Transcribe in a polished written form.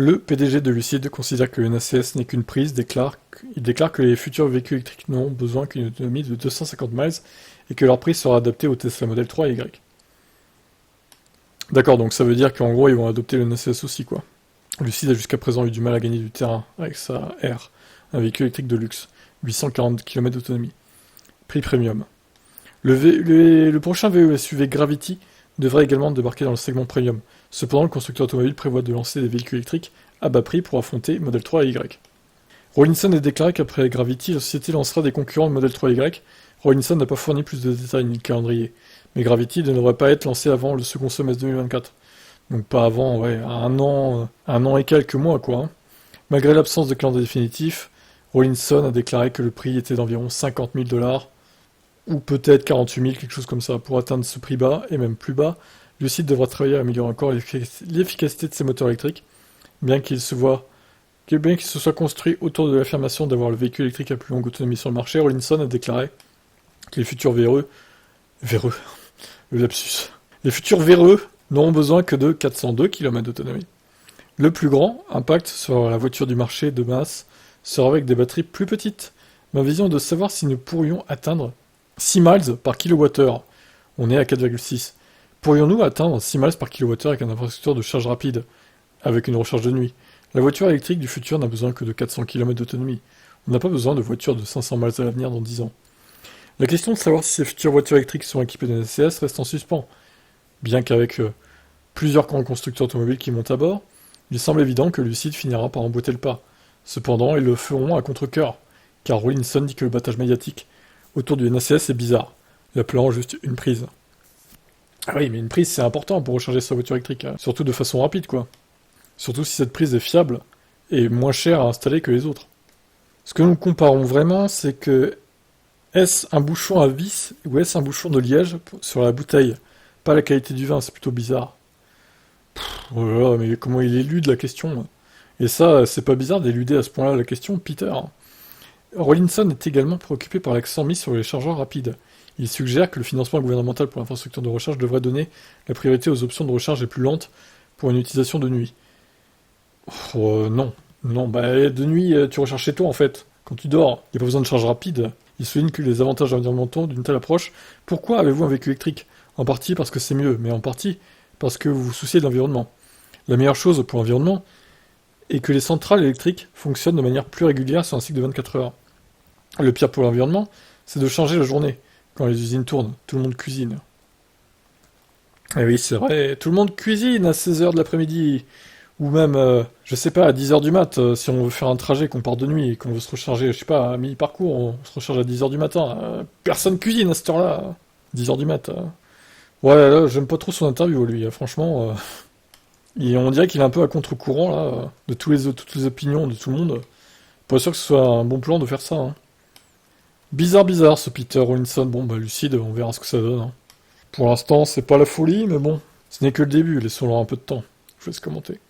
Le PDG de Lucid considère que le NACS n'est qu'une prise, il déclare que les futurs véhicules électriques n'ont besoin qu'une autonomie de 250 miles et que leur prix sera adapté au Tesla Model 3 et Y. D'accord, donc ça veut dire qu'en gros ils vont adopter le NACS aussi, quoi. Lucid a jusqu'à présent eu du mal à gagner du terrain avec sa R, un véhicule électrique de luxe, 840 km d'autonomie. Prix premium. Le prochain VE SUV Gravity devrait également débarquer dans le segment premium. Cependant, le constructeur automobile prévoit de lancer des véhicules électriques à bas prix pour affronter Model 3 et Y. Rawlinson a déclaré qu'après Gravity, la société lancera des concurrents de Model 3 et Y. Rawlinson n'a pas fourni plus de détails ni de calendrier, mais Gravity ne devrait pas être lancé avant le second semestre 2024. Donc pas avant, ouais, un an et quelques mois, quoi. Hein. Malgré l'absence de calendrier définitif, Rawlinson a déclaré que le prix était d'environ 50 000 $, ou peut-être 48 000, quelque chose comme ça. Pour atteindre ce prix bas, et même plus bas, Lucid devra travailler à améliorer encore l'efficacité de ses moteurs électriques, bien qu'il se soit construit autour de l'affirmation d'avoir le véhicule électrique à plus longue autonomie sur le marché. Rawlinson a déclaré que les futurs véreux, le lapsus, les futurs véreux n'auront besoin que de 402 km d'autonomie. Le plus grand impact sur la voiture du marché de masse sera avec des batteries plus petites. Ma vision est de savoir si nous pourrions atteindre 6 miles par kilowattheure. On est à 4,6. Pourrions-nous atteindre 6 miles par kilowattheure avec une infrastructure de charge rapide, avec une recharge de nuit? La voiture électrique du futur n'a besoin que de 400 km d'autonomie. On n'a pas besoin de voitures de 500 miles à l'avenir dans 10 ans. La question de savoir si ces futures voitures électriques sont équipées d'un ACS reste en suspens. Bien qu'avec plusieurs grands constructeurs automobiles qui montent à bord, il semble évident que Lucid finira par emboîter le pas. Cependant, ils le feront à contre-cœur, car Rawlinson dit que le battage médiatique autour du NACS est bizarre, l'appelant juste une prise. Ah oui, mais une prise c'est important pour recharger sa voiture électrique, hein. Surtout de façon rapide, quoi. Surtout si cette prise est fiable et moins chère à installer que les autres. Ce que nous comparons vraiment, c'est que est-ce un bouchon à vis ou est-ce un bouchon de liège sur la bouteille? Pas la qualité du vin, c'est plutôt bizarre. Oh là là, mais comment il élude la question? Et ça, c'est pas bizarre d'éluder à ce point-là la question, Peter. Rawlinson est également préoccupé par l'accent mis sur les chargeurs rapides. Il suggère que le financement gouvernemental pour l'infrastructure de recharge devrait donner la priorité aux options de recharge les plus lentes pour une utilisation de nuit. Non. Non, bah de nuit, tu recharges chez toi en fait. Quand tu dors, il n'y a pas besoin de charge rapide. Il souligne que les avantages environnementaux d'une telle approche. Pourquoi avez-vous un véhicule électrique? En partie parce que c'est mieux, mais en partie parce que vous vous souciez de l'environnement. La meilleure chose pour l'environnement est que les centrales électriques fonctionnent de manière plus régulière sur un cycle de 24 heures. Le pire pour l'environnement, c'est de changer la journée. Quand les usines tournent, tout le monde cuisine. Et oui, c'est vrai, tout le monde cuisine à 16 heures de l'après-midi. Ou même, je sais pas, à 10 heures du mat, si on veut faire un trajet, qu'on part de nuit et qu'on veut se recharger, je sais pas, à mi-parcours, on se recharge à 10 heures du matin. Personne cuisine à cette heure-là. 10 heures du mat. Ouais, là, j'aime pas trop son interview, lui, franchement. On dirait qu'il est un peu à contre-courant, là, de toutes les opinions de tout le monde. Pas sûr que ce soit un bon plan de faire ça, hein. Bizarre, ce Peter Rawlinson. Bon, bah, Lucid, on verra ce que ça donne, hein. Pour l'instant, c'est pas la folie, mais bon, ce n'est que le début, laissons-leur un peu de temps. Je vous laisse commenter.